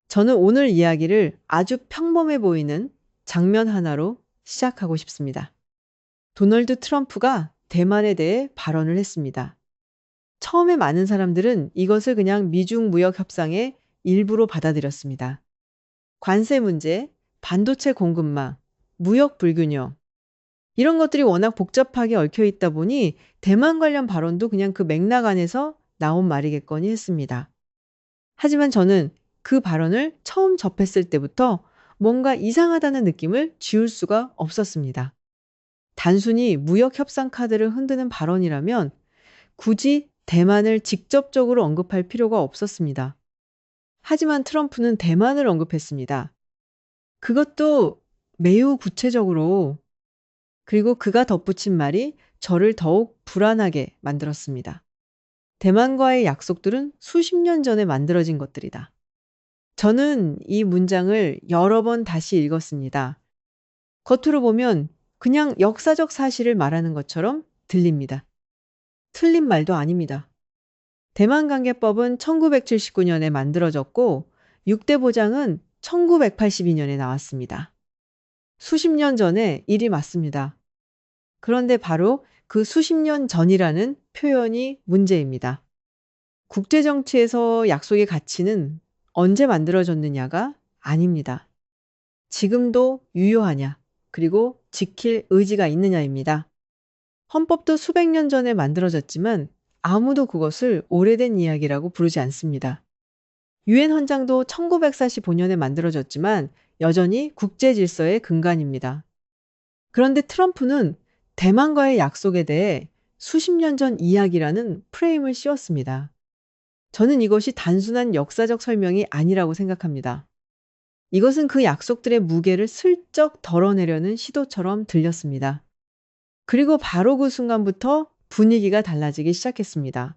저는 오늘 이야기를 아주 평범해 보이는 장면 하나로 시작하고 싶습니다. 도널드 트럼프가 대만에 대해 발언을 했습니다. 처음에 많은 사람들은 이것을 그냥 미중 무역 협상의 일부로 받아들였습니다. 관세 문제, 반도체 공급망, 무역 불균형, 이런 것들이 워낙 복잡하게 얽혀 있다 보니 대만 관련 발언도 그냥 그 맥락 안에서 나온 말이겠거니 했습니다. 하지만 저는 그 발언을 처음 접했을 때부터 뭔가 이상하다는 느낌을 지울 수가 없었습니다. 단순히 무역 협상 카드를 흔드는 발언이라면 굳이 대만을 직접적으로 언급할 필요가 없었습니다. 하지만 트럼프는 대만을 언급했습니다. 그것도 매우 구체적으로, 그리고 그가 덧붙인 말이 저를 더욱 불안하게 만들었습니다. 대만과의 약속들은 수십 년 전에 만들어진 것들이다. 저는 이 문장을 여러 번 다시 읽었습니다. 겉으로 보면 그냥 역사적 사실을 말하는 것처럼 들립니다. 틀린 말도 아닙니다. 대만관계법은 1979년에 만들어졌고 6대 보장은 1982년에 나왔습니다. 수십 년 전에 일이 맞습니다. 그런데 바로 그 수십 년 전이라는 표현이 문제입니다. 국제정치에서 약속의 가치는 언제 만들어졌느냐가 아닙니다. 지금도 유효하냐, 그리고 지킬 의지가 있느냐입니다. 헌법도 수백 년 전에 만들어졌지만 아무도 그것을 오래된 이야기라고 부르지 않습니다. 유엔 헌장도 1945년에 만들어졌지만 여전히 국제 질서의 근간입니다. 그런데 트럼프는 대만과의 약속에 대해 수십 년 전 이야기라는 프레임을 씌웠습니다. 저는 이것이 단순한 역사적 설명이 아니라고 생각합니다. 이것은 그 약속들의 무게를 슬쩍 덜어내려는 시도처럼 들렸습니다. 그리고 바로 그 순간부터 분위기가 달라지기 시작했습니다.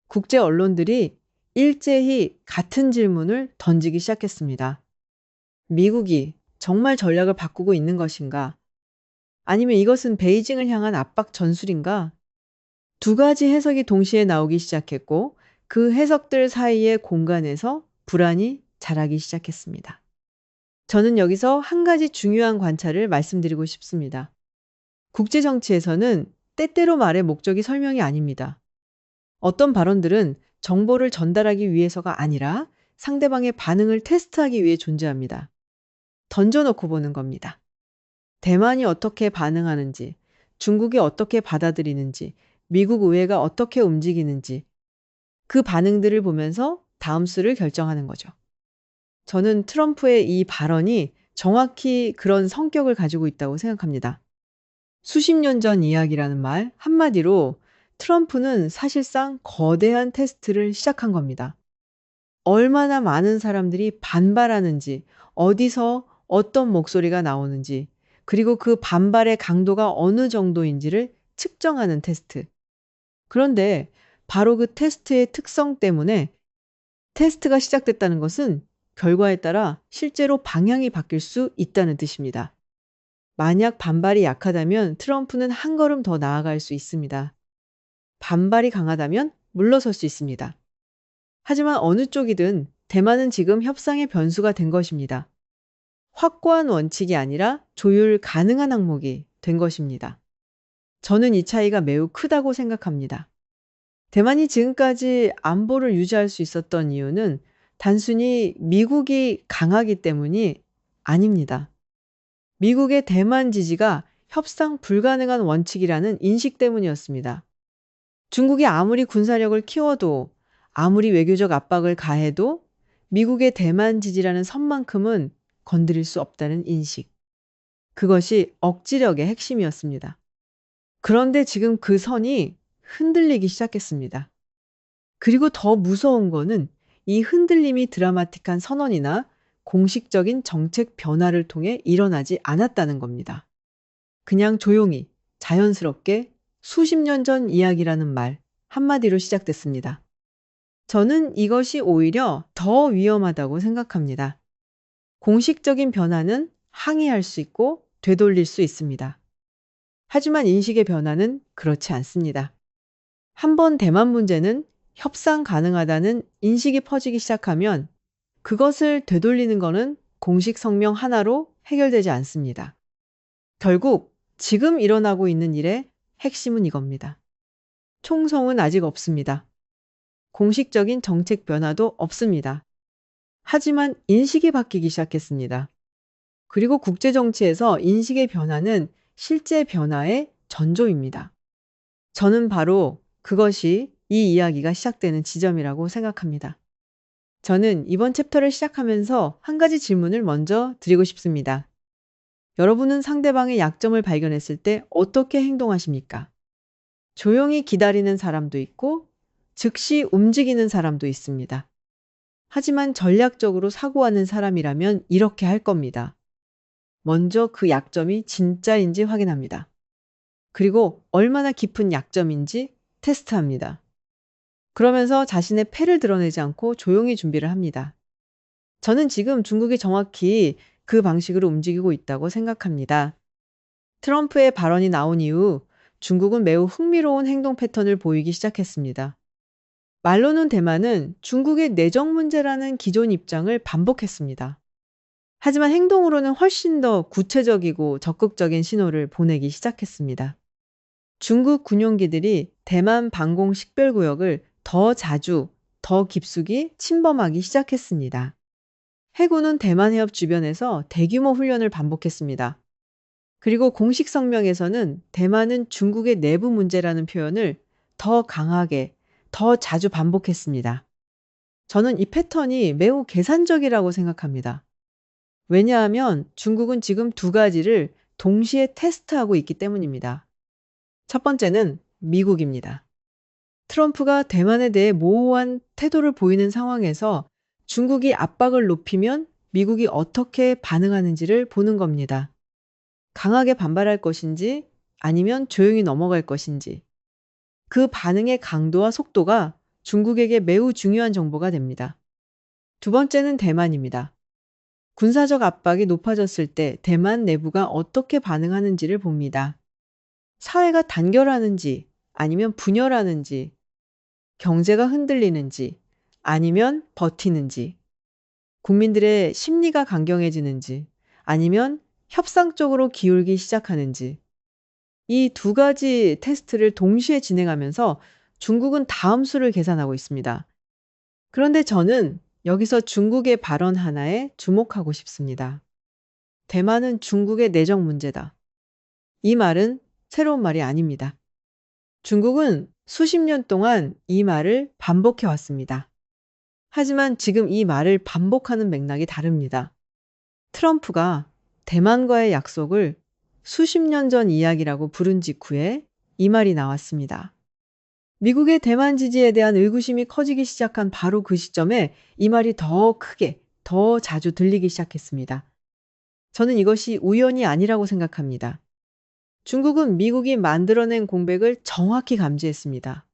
국제 언론들이 일제히 같은 질문을 던지기 시작했습니다. 미국이 정말 전략을 바꾸고 있는 것인가? 아니면 이것은 베이징을 향한 압박 전술인가? 두 가지 해석이 동시에 나오기 시작했고 그 해석들 사이의 공간에서 불안이 자라기 시작했습니다. 저는 여기서 한 가지 중요한 관찰을 말씀드리고 싶습니다. 국제 정치에서는 때때로 말의 목적이 설명이 아닙니다. 어떤 발언들은 정보를 전달하기 위해서가 아니라 상대방의 반응을 테스트하기 위해 존재합니다. 던져놓고 보는 겁니다. 대만이 어떻게 반응하는지, 중국이 어떻게 받아들이는지, 미국 의회가 어떻게 움직이는지, 그 반응들을 보면서 다음 수를 결정하는 거죠. 저는 트럼프의 이 발언이 정확히 그런 성격을 가지고 있다고 생각합니다. 수십 년 전 이야기라는 말 한마디로 트럼프는 사실상 거대한 테스트를 시작한 겁니다. 얼마나 많은 사람들이 반발하는지, 어디서 어떤 목소리가 나오는지, 그리고 그 반발의 강도가 어느 정도인지를 측정하는 테스트. 그런데 바로 그 테스트의 특성 때문에 테스트가 시작됐다는 것은 결과에 따라 실제로 방향이 바뀔 수 있다는 뜻입니다. 만약 반발이 약하다면 트럼프는 한 걸음 더 나아갈 수 있습니다. 반발이 강하다면 물러설 수 있습니다. 하지만 어느 쪽이든 대만은 지금 협상의 변수가 된 것입니다. 확고한 원칙이 아니라 조율 가능한 항목이 된 것입니다. 저는 이 차이가 매우 크다고 생각합니다. 대만이 지금까지 안보를 유지할 수 있었던 이유는 단순히 미국이 강하기 때문이 아닙니다. 미국의 대만 지지가 협상 불가능한 원칙이라는 인식 때문이었습니다. 중국이 아무리 군사력을 키워도 아무리 외교적 압박을 가해도 미국의 대만 지지라는 선만큼은 건드릴 수 없다는 인식. 그것이 억지력의 핵심이었습니다. 그런데 지금 그 선이 흔들리기 시작했습니다. 그리고 더 무서운 거는 이 흔들림이 드라마틱한 선언이나 공식적인 정책 변화를 통해 일어나지 않았다는 겁니다. 그냥 조용히, 자연스럽게 수십 년 전 이야기라는 말 한마디로 시작됐습니다. 저는 이것이 오히려 더 위험하다고 생각합니다. 공식적인 변화는 항의할 수 있고 되돌릴 수 있습니다. 하지만 인식의 변화는 그렇지 않습니다. 한번 대만 문제는 협상 가능하다는 인식이 퍼지기 시작하면 그것을 되돌리는 것은 공식 성명 하나로 해결되지 않습니다. 결국 지금 일어나고 있는 일의 핵심은 이겁니다. 총성은 아직 없습니다. 공식적인 정책 변화도 없습니다. 하지만 인식이 바뀌기 시작했습니다. 그리고 국제 정치에서 인식의 변화는 실제 변화의 전조입니다. 저는 바로 그것이 이 이야기가 시작되는 지점이라고 생각합니다. 저는 이번 챕터를 시작하면서 한 가지 질문을 먼저 드리고 싶습니다. 여러분은 상대방의 약점을 발견했을 때 어떻게 행동하십니까? 조용히 기다리는 사람도 있고 즉시 움직이는 사람도 있습니다. 하지만 전략적으로 사고하는 사람이라면 이렇게 할 겁니다. 먼저 그 약점이 진짜인지 확인합니다. 그리고 얼마나 깊은 약점인지 테스트합니다. 그러면서 자신의 패를 드러내지 않고 조용히 준비를 합니다. 저는 지금 중국이 정확히 그 방식으로 움직이고 있다고 생각합니다. 트럼프의 발언이 나온 이후 중국은 매우 흥미로운 행동 패턴을 보이기 시작했습니다. 말로는 대만은 중국의 내정 문제라는 기존 입장을 반복했습니다. 하지만 행동으로는 훨씬 더 구체적이고 적극적인 신호를 보내기 시작했습니다. 중국 군용기들이 대만 방공 식별구역을 더 자주, 더 깊숙이 침범하기 시작했습니다. 해군은 대만 해협 주변에서 대규모 훈련을 반복했습니다. 그리고 공식 성명에서는 대만은 중국의 내부 문제라는 표현을 더 강하게, 더 자주 반복했습니다. 저는 이 패턴이 매우 계산적이라고 생각합니다. 왜냐하면 중국은 지금 두 가지를 동시에 테스트하고 있기 때문입니다. 첫 번째는 미국입니다. 트럼프가 대만에 대해 모호한 태도를 보이는 상황에서 중국이 압박을 높이면 미국이 어떻게 반응하는지를 보는 겁니다. 강하게 반발할 것인지 아니면 조용히 넘어갈 것인지. 그 반응의 강도와 속도가 중국에게 매우 중요한 정보가 됩니다. 두 번째는 대만입니다. 군사적 압박이 높아졌을 때 대만 내부가 어떻게 반응하는지를 봅니다. 사회가 단결하는지 아니면 분열하는지, 경제가 흔들리는지 아니면 버티는지, 국민들의 심리가 강경해지는지 아니면 협상 쪽으로 기울기 시작하는지, 이 두 가지 테스트를 동시에 진행하면서 중국은 다음 수를 계산하고 있습니다. 그런데 저는 여기서 중국의 발언 하나에 주목하고 싶습니다. 대만은 중국의 내정 문제다. 이 말은 새로운 말이 아닙니다. 중국은 수십 년 동안 이 말을 반복해 왔습니다. 하지만 지금 이 말을 반복하는 맥락이 다릅니다. 트럼프가 대만과의 약속을 수십 년 전 이야기라고 부른 직후에 이 말이 나왔습니다. 미국의 대만 지지에 대한 의구심이 커지기 시작한 바로 그 시점에 이 말이 더 크게, 더 자주 들리기 시작했습니다. 저는 이것이 우연이 아니라고 생각합니다. 중국은 미국이 만들어낸 공백을 정확히 감지했습니다.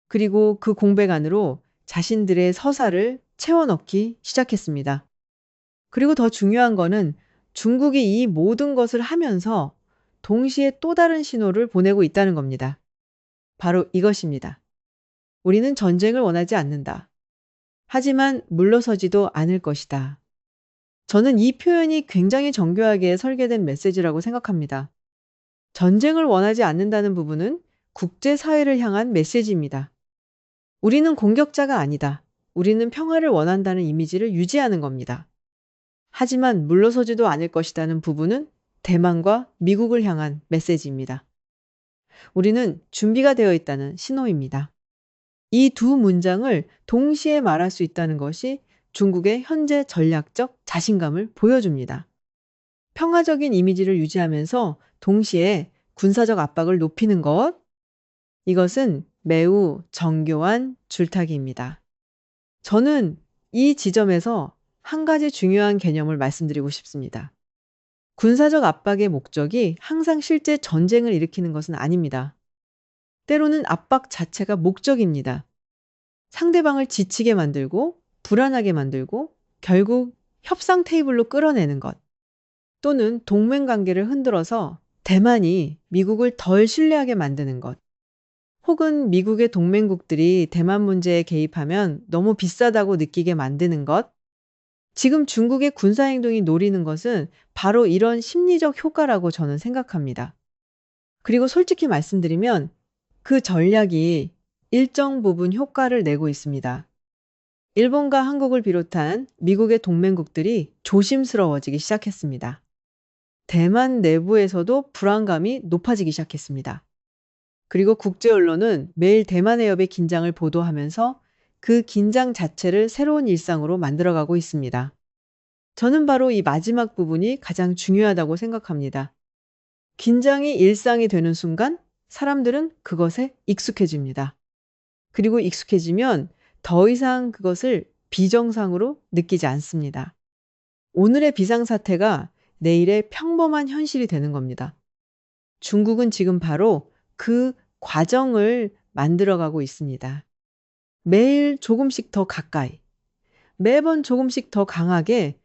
그리고 그 공백 안으로 자신들의 서사를 채워넣기 시작했습니다. 그리고 더 중요한 거는 중국이 이 모든 것을 하면서 동시에 또 다른 신호를 보내고 있다는 겁니다. 바로 이것입니다. 우리는 전쟁을 원하지 않는다. 하지만 물러서지도 않을 것이다. 저는 이 표현이 굉장히 정교하게 설계된 메시지라고 생각합니다. 전쟁을 원하지 않는다는 부분은 국제사회를 향한 메시지입니다. 우리는 공격자가 아니다. 우리는 평화를 원한다는 이미지를 유지하는 겁니다. 하지만 물러서지도 않을 것이라는 부분은 대만과 미국을 향한 메시지입니다. 우리는 준비가 되어 있다는 신호입니다. 이 두 문장을 동시에 말할 수 있다는 것이 중국의 현재 전략적 자신감을 보여줍니다. 평화적인 이미지를 유지하면서 동시에 군사적 압박을 높이는 것, 이것은 매우 정교한 줄타기입니다. 저는 이 지점에서 한 가지 중요한 개념을 말씀드리고 싶습니다. 군사적 압박의 목적이 항상 실제 전쟁을 일으키는 것은 아닙니다. 때로는 압박 자체가 목적입니다. 상대방을 지치게 만들고 불안하게 만들고 결국 협상 테이블로 끌어내는 것, 또는 동맹 관계를 흔들어서 대만이 미국을 덜 신뢰하게 만드는 것, 혹은 미국의 동맹국들이 대만 문제에 개입하면 너무 비싸다고 느끼게 만드는 것, 지금 중국의 군사 행동이 노리는 것은 바로 이런 심리적 효과라고 저는 생각합니다. 그리고 솔직히 말씀드리면 그 전략이 일정 부분 효과를 내고 있습니다. 일본과 한국을 비롯한 미국의 동맹국들이 조심스러워지기 시작했습니다. 대만 내부에서도 불안감이 높아지기 시작했습니다. 그리고 국제 언론은 매일 대만 해협의 긴장을 보도하면서 그 긴장 자체를 새로운 일상으로 만들어가고 있습니다. 저는 바로 이 마지막 부분이 가장 중요하다고 생각합니다. 긴장이 일상이 되는 순간 사람들은 그것에 익숙해집니다. 그리고 익숙해지면 더 이상 그것을 비정상으로 느끼지 않습니다. 오늘의 비상사태가 내일의 평범한 현실이 되는 겁니다. 중국은 지금 바로 그 과정을 만들어가고 있습니다. 매일 조금씩 더 가까이, 매번 조금씩 더 강하게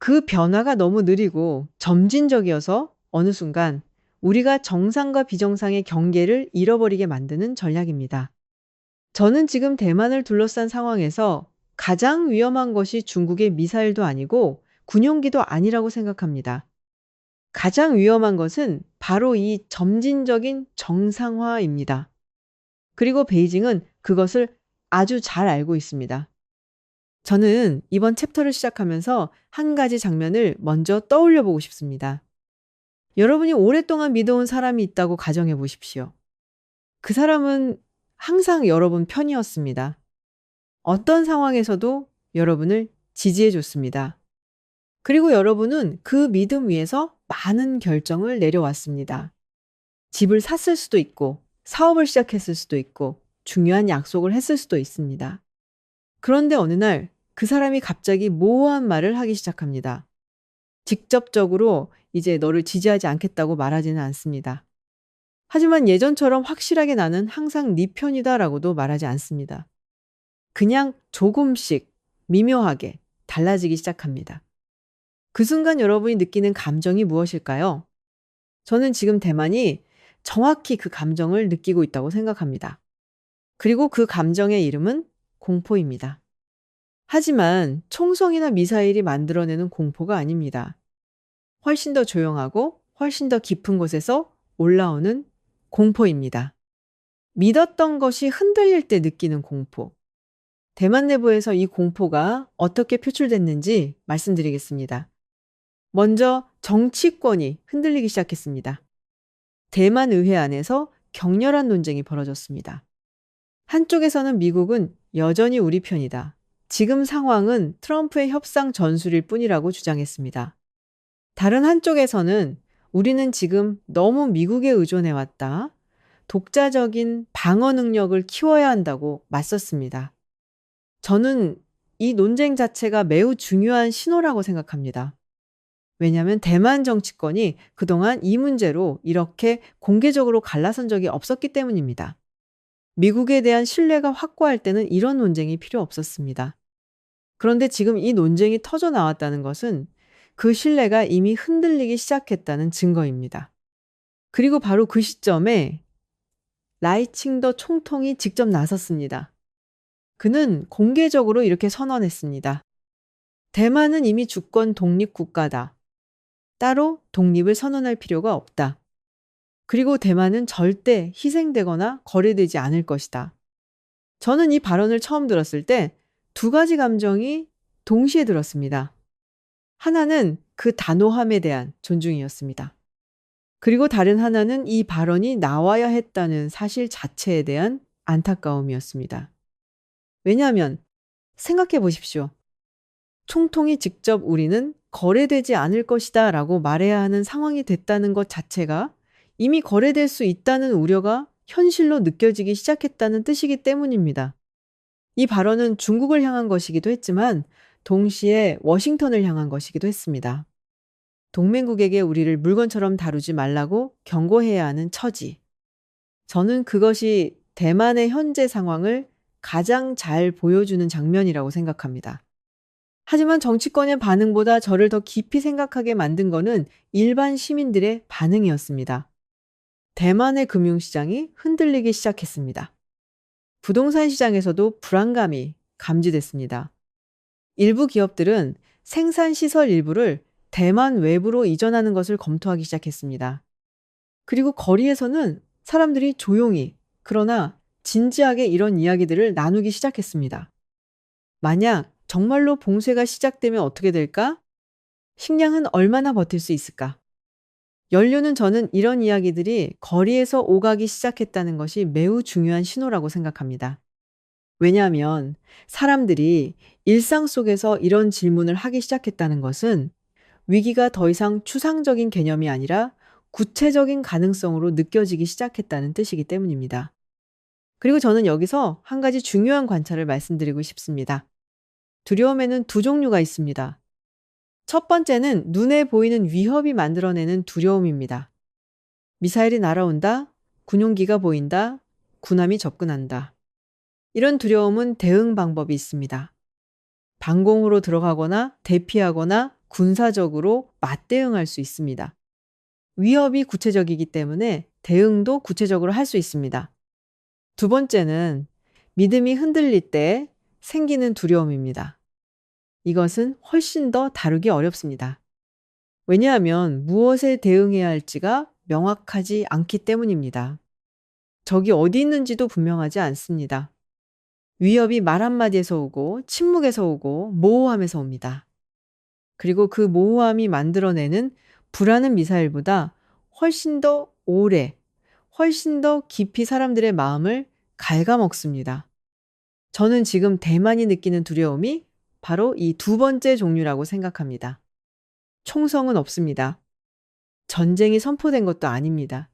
그 변화가 너무 느리고 점진적이어서 어느 순간 우리가 정상과 비정상의 경계를 잃어버리게 만드는 전략입니다. 저는 지금 대만을 둘러싼 상황에서 가장 위험한 것이 중국의 미사일도 아니고 군용기도 아니라고 생각합니다. 가장 위험한 것은 바로 이 점진적인 정상화입니다. 그리고 베이징은 그것을 아주 잘 알고 있습니다. 저는 이번 챕터를 시작하면서 한 가지 장면을 먼저 떠올려 보고 싶습니다. 여러분이 오랫동안 믿어온 사람이 있다고 가정해 보십시오. 그 사람은 항상 여러분 편이었습니다. 어떤 상황에서도 여러분을 지지해 줬습니다. 그리고 여러분은 그 믿음 위에서 많은 결정을 내려왔습니다. 집을 샀을 수도 있고, 사업을 시작했을 수도 있고, 중요한 약속을 했을 수도 있습니다. 그런데 어느 날 그 사람이 갑자기 모호한 말을 하기 시작합니다. 직접적으로 이제 너를 지지하지 않겠다고 말하지는 않습니다. 하지만 예전처럼 확실하게 나는 항상 네 편이다라고도 말하지 않습니다. 그냥 조금씩 미묘하게 달라지기 시작합니다. 그 순간 여러분이 느끼는 감정이 무엇일까요? 저는 지금 대만이 정확히 그 감정을 느끼고 있다고 생각합니다. 그리고 그 감정의 이름은 공포입니다. 하지만 총성이나 미사일이 만들어내는 공포가 아닙니다. 훨씬 더 조용하고 훨씬 더 깊은 곳에서 올라오는 공포입니다. 믿었던 것이 흔들릴 때 느끼는 공포. 대만 내부에서 이 공포가 어떻게 표출됐는지 말씀드리겠습니다. 먼저 정치권이 흔들리기 시작했습니다. 대만 의회 안에서 격렬한 논쟁이 벌어졌습니다. 한쪽에서는 미국은 여전히 우리 편이다. 지금 상황은 트럼프의 협상 전술일 뿐이라고 주장했습니다. 다른 한쪽에서는 우리는 지금 너무 미국에 의존해왔다. 독자적인 방어 능력을 키워야 한다고 맞섰습니다. 저는 이 논쟁 자체가 매우 중요한 신호라고 생각합니다. 왜냐하면 대만 정치권이 그동안 이 문제로 이렇게 공개적으로 갈라선 적이 없었기 때문입니다. 미국에 대한 신뢰가 확고할 때는 이런 논쟁이 필요 없었습니다. 그런데 지금 이 논쟁이 터져 나왔다는 것은 그 신뢰가 이미 흔들리기 시작했다는 증거입니다. 그리고 바로 그 시점에 라이칭더 총통이 직접 나섰습니다. 그는 공개적으로 이렇게 선언했습니다. 대만은 이미 주권 독립 국가다. 따로 독립을 선언할 필요가 없다. 그리고 대만은 절대 희생되거나 거래되지 않을 것이다. 저는 이 발언을 처음 들었을 때 두 가지 감정이 동시에 들었습니다. 하나는 그 단호함에 대한 존중이었습니다. 그리고 다른 하나는 이 발언이 나와야 했다는 사실 자체에 대한 안타까움이었습니다. 왜냐하면 생각해 보십시오. 총통이 직접 우리는 거래되지 않을 것이다 라고 말해야 하는 상황이 됐다는 것 자체가 이미 거래될 수 있다는 우려가 현실로 느껴지기 시작했다는 뜻이기 때문입니다. 이 발언은 중국을 향한 것이기도 했지만 동시에 워싱턴을 향한 것이기도 했습니다. 동맹국에게 우리를 물건처럼 다루지 말라고 경고해야 하는 처지. 저는 그것이 대만의 현재 상황을 가장 잘 보여주는 장면이라고 생각합니다. 하지만 정치권의 반응보다 저를 더 깊이 생각하게 만든 것은 일반 시민들의 반응이었습니다. 대만의 금융시장이 흔들리기 시작했습니다. 부동산 시장에서도 불안감이 감지됐습니다. 일부 기업들은 생산 시설 일부를 대만 외부로 이전하는 것을 검토하기 시작했습니다. 그리고 거리에서는 사람들이 조용히, 그러나 진지하게 이런 이야기들을 나누기 시작했습니다. 만약 정말로 봉쇄가 시작되면 어떻게 될까? 식량은 얼마나 버틸 수 있을까? 연료는 저는 이런 이야기들이 거리에서 오가기 시작했다는 것이 매우 중요한 신호라고 생각합니다. 왜냐하면 사람들이 일상 속에서 이런 질문을 하기 시작했다는 것은 위기가 더 이상 추상적인 개념이 아니라 구체적인 가능성으로 느껴지기 시작했다는 뜻이기 때문입니다. 그리고 저는 여기서 한 가지 중요한 관찰을 말씀드리고 싶습니다. 두려움에는 두 종류가 있습니다. 첫 번째는 눈에 보이는 위협이 만들어내는 두려움입니다. 미사일이 날아온다, 군용기가 보인다, 군함이 접근한다. 이런 두려움은 대응 방법이 있습니다. 방공으로 들어가거나 대피하거나 군사적으로 맞대응할 수 있습니다. 위협이 구체적이기 때문에 대응도 구체적으로 할 수 있습니다. 두 번째는 믿음이 흔들릴 때 생기는 두려움입니다. 이것은 훨씬 더 다루기 어렵습니다. 왜냐하면 무엇에 대응해야 할지가 명확하지 않기 때문입니다. 적이 어디 있는지도 분명하지 않습니다. 위협이 말 한마디에서 오고 침묵에서 오고 모호함에서 옵니다. 그리고 그 모호함이 만들어내는 불안한 미사일보다 훨씬 더 오래, 훨씬 더 깊이 사람들의 마음을 갉아먹습니다. 저는 지금 대만이 느끼는 두려움이 바로 이 두 번째 종류라고 생각합니다. 총성은 없습니다. 전쟁이 선포된 것도 아닙니다.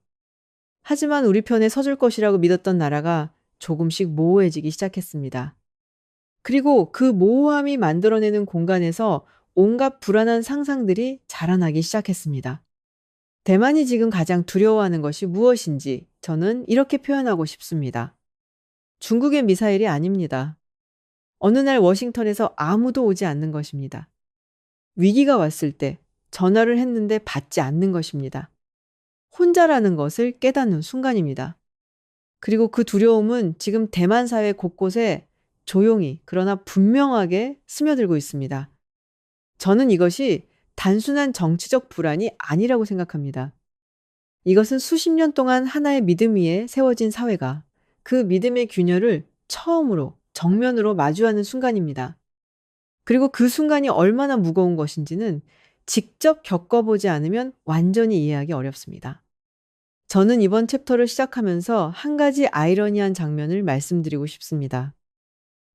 하지만 우리 편에 서줄 것이라고 믿었던 나라가 조금씩 모호해지기 시작했습니다. 그리고 그 모호함이 만들어내는 공간에서 온갖 불안한 상상들이 자라나기 시작했습니다. 대만이 지금 가장 두려워하는 것이 무엇인지 저는 이렇게 표현하고 싶습니다. 중국의 미사일이 아닙니다. 어느 날 워싱턴에서 아무도 오지 않는 것입니다. 위기가 왔을 때 전화를 했는데 받지 않는 것입니다. 혼자라는 것을 깨닫는 순간입니다. 그리고 그 두려움은 지금 대만 사회 곳곳에 조용히 그러나 분명하게 스며들고 있습니다. 저는 이것이 단순한 정치적 불안이 아니라고 생각합니다. 이것은 수십 년 동안 하나의 믿음 위에 세워진 사회가 그 믿음의 균열을 처음으로 정면으로 마주하는 순간입니다. 그리고 그 순간이 얼마나 무거운 것인지는 직접 겪어보지 않으면 완전히 이해하기 어렵습니다. 저는 이번 챕터를 시작하면서 한 가지 아이러니한 장면을 말씀드리고 싶습니다.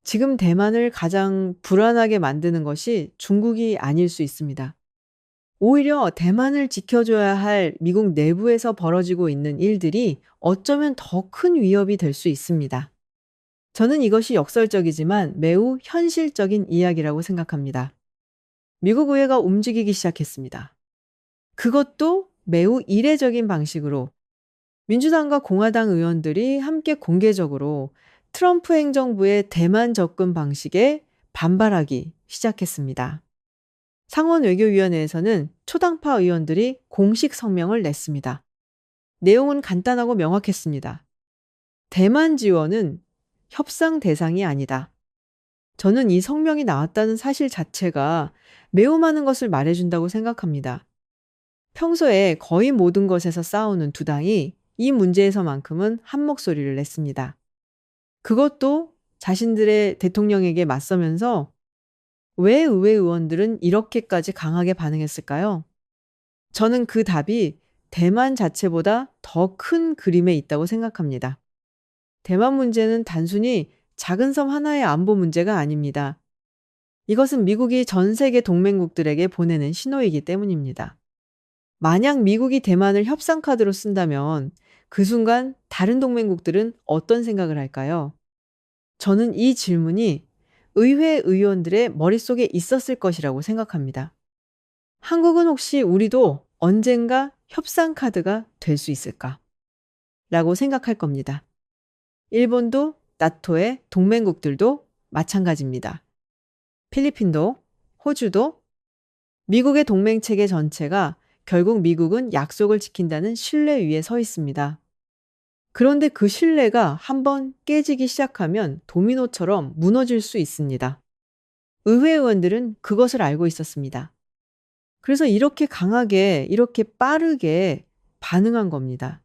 지금 대만을 가장 불안하게 만드는 것이 중국이 아닐 수 있습니다. 오히려 대만을 지켜줘야 할 미국 내부에서 벌어지고 있는 일들이 어쩌면 더 큰 위협이 될 수 있습니다. 저는 이것이 역설적이지만 매우 현실적인 이야기라고 생각합니다. 미국 의회가 움직이기 시작했습니다. 그것도 매우 이례적인 방식으로 민주당과 공화당 의원들이 함께 공개적으로 트럼프 행정부의 대만 접근 방식에 반발하기 시작했습니다. 상원 외교위원회에서는 초당파 의원들이 공식 성명을 냈습니다. 내용은 간단하고 명확했습니다. 대만 지원은 협상 대상이 아니다. 저는 이 성명이 나왔다는 사실 자체가 매우 많은 것을 말해준다고 생각합니다. 평소에 거의 모든 것에서 싸우는 두 당이 이 문제에서만큼은 한 목소리를 냈습니다. 그것도 자신들의 대통령에게 맞서면서 왜 의회 의원들은 이렇게까지 강하게 반응했을까요? 저는 그 답이 대만 자체보다 더 큰 그림에 있다고 생각합니다. 대만 문제는 단순히 작은 섬 하나의 안보 문제가 아닙니다. 이것은 미국이 전 세계 동맹국들에게 보내는 신호이기 때문입니다. 만약 미국이 대만을 협상 카드로 쓴다면 그 순간 다른 동맹국들은 어떤 생각을 할까요? 저는 이 질문이 의회 의원들의 머릿속에 있었을 것이라고 생각합니다. 한국은 혹시 우리도 언젠가 협상 카드가 될 수 있을까? 라고 생각할 겁니다. 일본도 나토의 동맹국들도 마찬가지입니다. 필리핀도, 호주도 미국의 동맹체계 전체가 결국 미국은 약속을 지킨다는 신뢰 위에 서 있습니다. 그런데 그 신뢰가 한번 깨지기 시작하면 도미노처럼 무너질 수 있습니다. 의회 의원들은 그것을 알고 있었습니다. 그래서 이렇게 강하게, 이렇게 빠르게 반응한 겁니다.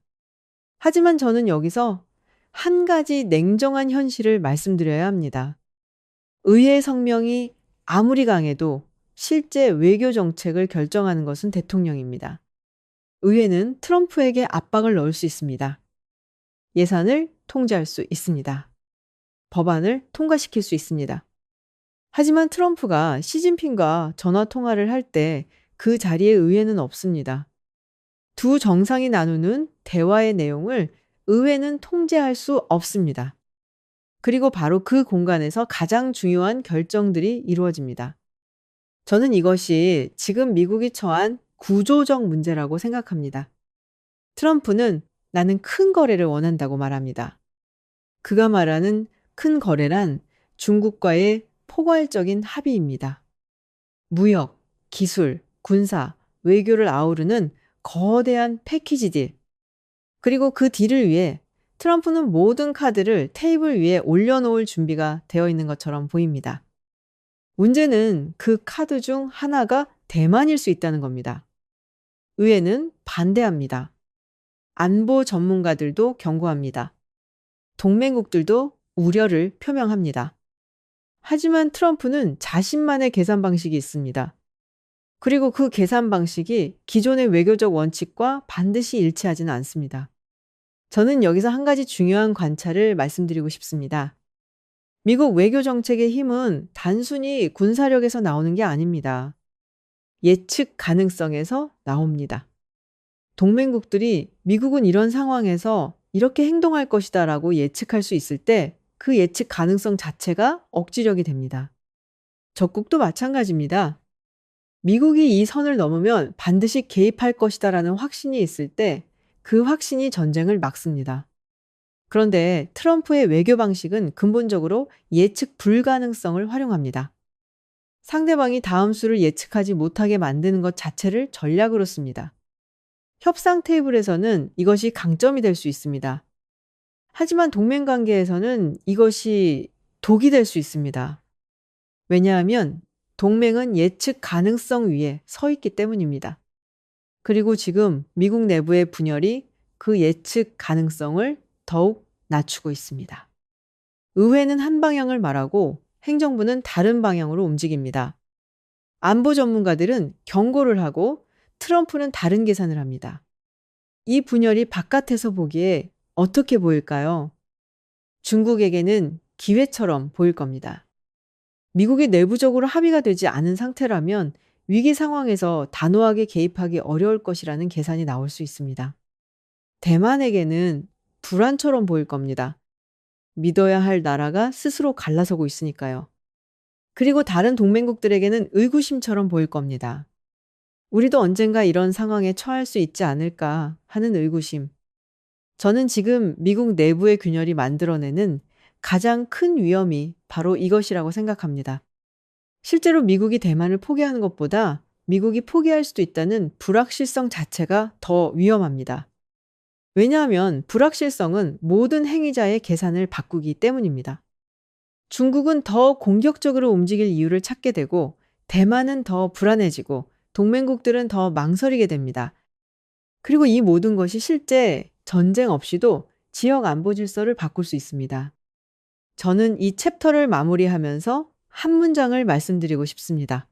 하지만 저는 여기서 한 가지 냉정한 현실을 말씀드려야 합니다. 의회 성명이 아무리 강해도 실제 외교 정책을 결정하는 것은 대통령입니다. 의회는 트럼프에게 압박을 넣을 수 있습니다. 예산을 통제할 수 있습니다. 법안을 통과시킬 수 있습니다. 하지만 트럼프가 시진핑과 전화 통화를 할 때 그 자리에 의회는 없습니다. 두 정상이 나누는 대화의 내용을 의회는 통제할 수 없습니다. 그리고 바로 그 공간에서 가장 중요한 결정들이 이루어집니다. 저는 이것이 지금 미국이 처한 구조적 문제라고 생각합니다. 트럼프는 나는 큰 거래를 원한다고 말합니다. 그가 말하는 큰 거래란 중국과의 포괄적인 합의입니다. 무역, 기술, 군사, 외교를 아우르는 거대한 패키지 딜. 그리고 그 딜을 위해 트럼프는 모든 카드를 테이블 위에 올려놓을 준비가 되어 있는 것처럼 보입니다. 문제는 그 카드 중 하나가 대만일 수 있다는 겁니다. 의회는 반대합니다. 안보 전문가들도 경고합니다. 동맹국들도 우려를 표명합니다. 하지만 트럼프는 자신만의 계산 방식이 있습니다. 그리고 그 계산 방식이 기존의 외교적 원칙과 반드시 일치하지는 않습니다. 저는 여기서 한 가지 중요한 관찰을 말씀드리고 싶습니다. 미국 외교 정책의 힘은 단순히 군사력에서 나오는 게 아닙니다. 예측 가능성에서 나옵니다. 동맹국들이 미국은 이런 상황에서 이렇게 행동할 것이다 라고 예측할 수 있을 때 그 예측 가능성 자체가 억지력이 됩니다. 적국도 마찬가지입니다. 미국이 이 선을 넘으면 반드시 개입할 것이다 라는 확신이 있을 때 그 확신이 전쟁을 막습니다. 그런데 트럼프의 외교 방식은 근본적으로 예측 불가능성을 활용합니다. 상대방이 다음 수를 예측하지 못하게 만드는 것 자체를 전략으로 씁니다. 협상 테이블에서는 이것이 강점이 될 수 있습니다. 하지만 동맹 관계에서는 이것이 독이 될 수 있습니다. 왜냐하면 동맹은 예측 가능성 위에 서 있기 때문입니다. 그리고 지금 미국 내부의 분열이 그 예측 가능성을 더욱 낮추고 있습니다. 의회는 한 방향을 말하고 행정부는 다른 방향으로 움직입니다. 안보 전문가들은 경고를 하고 트럼프는 다른 계산을 합니다. 이 분열이 바깥에서 보기에 어떻게 보일까요? 중국에게는 기회처럼 보일 겁니다. 미국이 내부적으로 합의가 되지 않은 상태라면 위기 상황에서 단호하게 개입하기 어려울 것이라는 계산이 나올 수 있습니다. 대만에게는 불안처럼 보일 겁니다. 믿어야 할 나라가 스스로 갈라서고 있으니까요. 그리고 다른 동맹국들에게는 의구심처럼 보일 겁니다. 우리도 언젠가 이런 상황에 처할 수 있지 않을까 하는 의구심. 저는 지금 미국 내부의 균열이 만들어내는 가장 큰 위험이 바로 이것이라고 생각합니다. 실제로 미국이 대만을 포기하는 것보다 미국이 포기할 수도 있다는 불확실성 자체가 더 위험합니다. 왜냐하면 불확실성은 모든 행위자의 계산을 바꾸기 때문입니다. 중국은 더 공격적으로 움직일 이유를 찾게 되고 대만은 더 불안해지고 동맹국들은 더 망설이게 됩니다. 그리고 이 모든 것이 실제 전쟁 없이도 지역 안보 질서를 바꿀 수 있습니다. 저는 이 챕터를 마무리하면서 한 문장을 말씀드리고 싶습니다.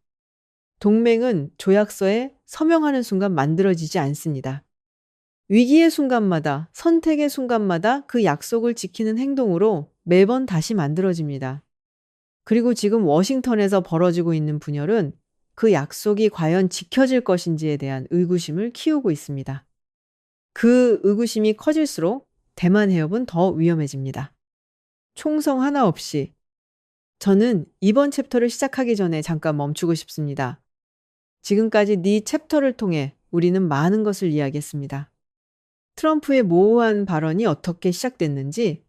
동맹은 조약서에 서명하는 순간 만들어지지 않습니다. 위기의 순간마다, 선택의 순간마다 그 약속을 지키는 행동으로 매번 다시 만들어집니다. 그리고 지금 워싱턴에서 벌어지고 있는 분열은 그 약속이 과연 지켜질 것인지에 대한 의구심을 키우고 있습니다. 그 의구심이 커질수록 대만 해협은 더 위험해집니다. 총성 하나 없이 저는 이번 챕터를 시작하기 전에 잠깐 멈추고 싶습니다. 지금까지 네 챕터를 통해 우리는 많은 것을 이야기했습니다. 트럼프의 모호한 발언이 어떻게 시작됐는지,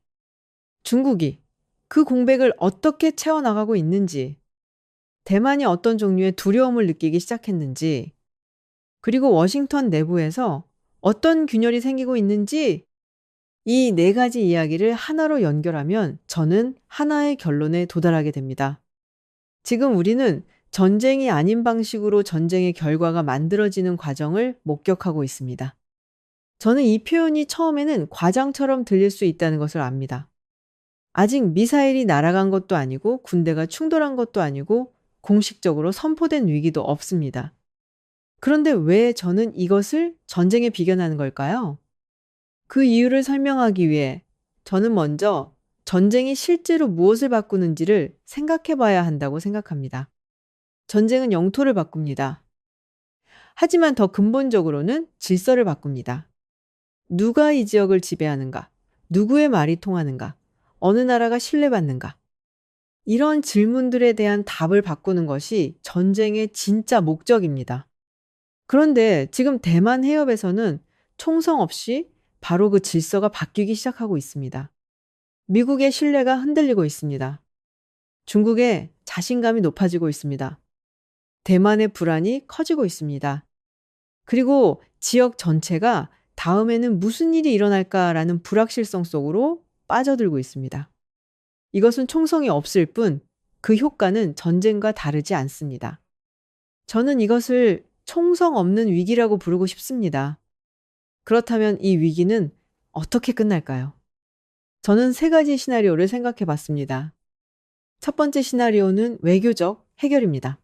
중국이 그 공백을 어떻게 채워나가고 있는지, 대만이 어떤 종류의 두려움을 느끼기 시작했는지, 그리고 워싱턴 내부에서 어떤 균열이 생기고 있는지 이 네 가지 이야기를 하나로 연결하면 저는 하나의 결론에 도달하게 됩니다. 지금 우리는 전쟁이 아닌 방식으로 전쟁의 결과가 만들어지는 과정을 목격하고 있습니다. 저는 이 표현이 처음에는 과장처럼 들릴 수 있다는 것을 압니다. 아직 미사일이 날아간 것도 아니고 군대가 충돌한 것도 아니고 공식적으로 선포된 위기도 없습니다. 그런데 왜 저는 이것을 전쟁에 비견하는 걸까요? 그 이유를 설명하기 위해 저는 먼저 전쟁이 실제로 무엇을 바꾸는지를 생각해 봐야 한다고 생각합니다. 전쟁은 영토를 바꿉니다. 하지만 더 근본적으로는 질서를 바꿉니다. 누가 이 지역을 지배하는가? 누구의 말이 통하는가? 어느 나라가 신뢰받는가? 이런 질문들에 대한 답을 바꾸는 것이 전쟁의 진짜 목적입니다. 그런데 지금 대만 해협에서는 총성 없이 바로 그 질서가 바뀌기 시작하고 있습니다. 미국의 신뢰가 흔들리고 있습니다. 중국의 자신감이 높아지고 있습니다. 대만의 불안이 커지고 있습니다. 그리고 지역 전체가 다음에는 무슨 일이 일어날까라는 불확실성 속으로 빠져들고 있습니다. 이것은 총성이 없을 뿐 그 효과는 전쟁과 다르지 않습니다. 저는 이것을 총성 없는 위기라고 부르고 싶습니다. 그렇다면 이 위기는 어떻게 끝날까요? 저는 세 가지 시나리오를 생각해 봤습니다. 첫 번째 시나리오는 외교적 해결입니다.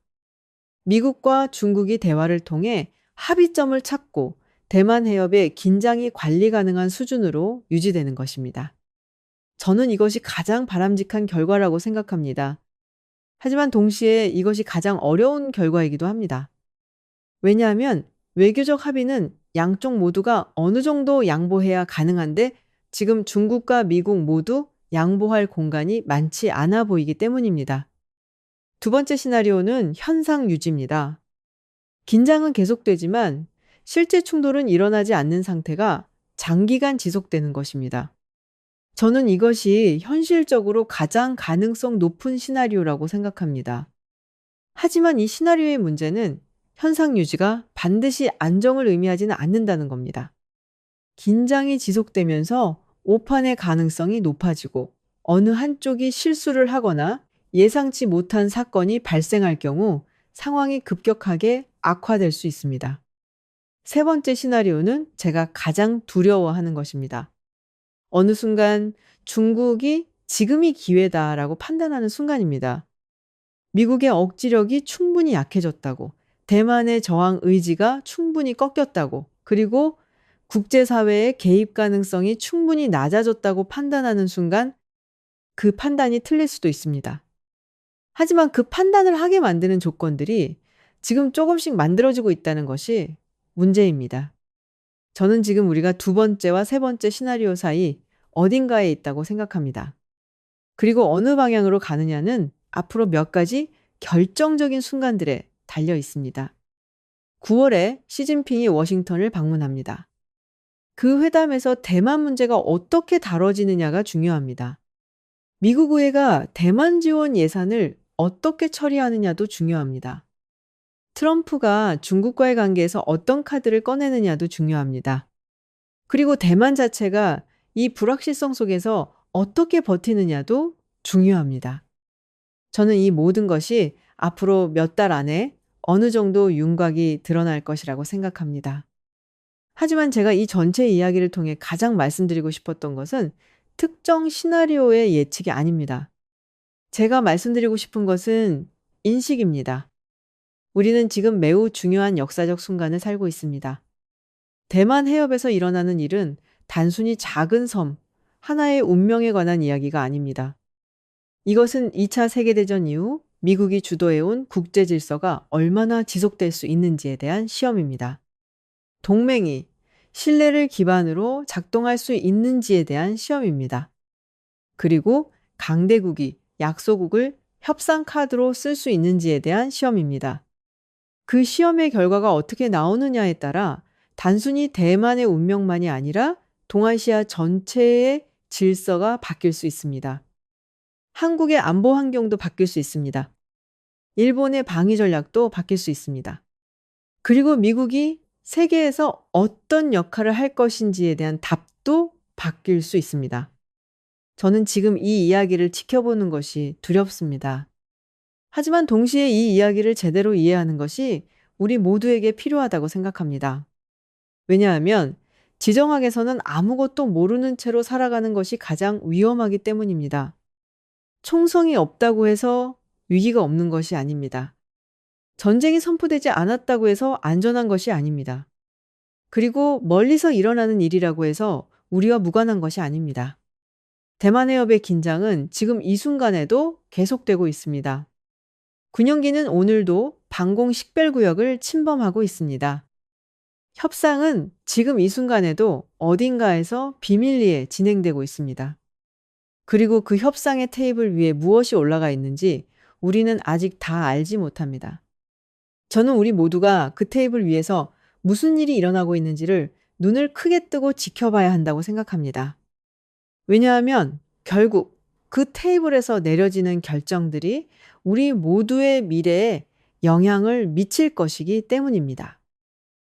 미국과 중국이 대화를 통해 합의점을 찾고 대만 해협의 긴장이 관리 가능한 수준으로 유지되는 것입니다. 저는 이것이 가장 바람직한 결과라고 생각합니다. 하지만 동시에 이것이 가장 어려운 결과이기도 합니다. 왜냐하면 외교적 합의는 양쪽 모두가 어느 정도 양보해야 가능한데 지금 중국과 미국 모두 양보할 공간이 많지 않아 보이기 때문입니다. 두 번째 시나리오는 현상 유지입니다. 긴장은 계속되지만 실제 충돌은 일어나지 않는 상태가 장기간 지속되는 것입니다. 저는 이것이 현실적으로 가장 가능성 높은 시나리오라고 생각합니다. 하지만 이 시나리오의 문제는 현상 유지가 반드시 안정을 의미하지는 않는다는 겁니다. 긴장이 지속되면서 오판의 가능성이 높아지고 어느 한쪽이 실수를 하거나 예상치 못한 사건이 발생할 경우 상황이 급격하게 악화될 수 있습니다. 세 번째 시나리오는 제가 가장 두려워하는 것입니다. 어느 순간 중국이 지금이 기회다라고 판단하는 순간입니다. 미국의 억지력이 충분히 약해졌다고, 대만의 저항 의지가 충분히 꺾였다고, 그리고 국제사회의 개입 가능성이 충분히 낮아졌다고 판단하는 순간 그 판단이 틀릴 수도 있습니다. 하지만 그 판단을 하게 만드는 조건들이 지금 조금씩 만들어지고 있다는 것이 문제입니다. 저는 지금 우리가 두 번째와 세 번째 시나리오 사이 어딘가에 있다고 생각합니다. 그리고 어느 방향으로 가느냐는 앞으로 몇 가지 결정적인 순간들에 달려 있습니다. 9월에 시진핑이 워싱턴을 방문합니다. 그 회담에서 대만 문제가 어떻게 다뤄지느냐가 중요합니다. 미국 의회가 대만 지원 예산을 어떻게 처리하느냐도 중요합니다. 트럼프가 중국과의 관계에서 어떤 카드를 꺼내느냐도 중요합니다. 그리고 대만 자체가 이 불확실성 속에서 어떻게 버티느냐도 중요합니다. 저는 이 모든 것이 앞으로 몇 달 안에 어느 정도 윤곽이 드러날 것이라고 생각합니다. 하지만 제가 이 전체 이야기를 통해 가장 말씀드리고 싶었던 것은 특정 시나리오의 예측이 아닙니다. 제가 말씀드리고 싶은 것은 인식입니다. 우리는 지금 매우 중요한 역사적 순간을 살고 있습니다. 대만 해협에서 일어나는 일은 단순히 작은 섬, 하나의 운명에 관한 이야기가 아닙니다. 이것은 2차 세계대전 이후 미국이 주도해온 국제 질서가 얼마나 지속될 수 있는지에 대한 시험입니다. 동맹이 신뢰를 기반으로 작동할 수 있는지에 대한 시험입니다. 그리고 강대국이 약소국을 협상 카드로 쓸 수 있는지에 대한 시험입니다. 그 시험의 결과가 어떻게 나오느냐에 따라 단순히 대만의 운명만이 아니라 동아시아 전체의 질서가 바뀔 수 있습니다. 한국의 안보 환경도 바뀔 수 있습니다. 일본의 방위 전략도 바뀔 수 있습니다. 그리고 미국이 세계에서 어떤 역할을 할 것인지에 대한 답도 바뀔 수 있습니다. 저는 지금 이 이야기를 지켜보는 것이 두렵습니다. 하지만 동시에 이 이야기를 제대로 이해하는 것이 우리 모두에게 필요하다고 생각합니다. 왜냐하면 지정학에서는 아무것도 모르는 채로 살아가는 것이 가장 위험하기 때문입니다. 총성이 없다고 해서 위기가 없는 것이 아닙니다. 전쟁이 선포되지 않았다고 해서 안전한 것이 아닙니다. 그리고 멀리서 일어나는 일이라고 해서 우리와 무관한 것이 아닙니다. 대만 해협의 긴장은 지금 이 순간에도 계속되고 있습니다. 군용기는 오늘도 방공 식별구역을 침범하고 있습니다. 협상은 지금 이 순간에도 어딘가에서 비밀리에 진행되고 있습니다. 그리고 그 협상의 테이블 위에 무엇이 올라가 있는지 우리는 아직 다 알지 못합니다. 저는 우리 모두가 그 테이블 위에서 무슨 일이 일어나고 있는지를 눈을 크게 뜨고 지켜봐야 한다고 생각합니다. 왜냐하면 결국 그 테이블에서 내려지는 결정들이 우리 모두의 미래에 영향을 미칠 것이기 때문입니다.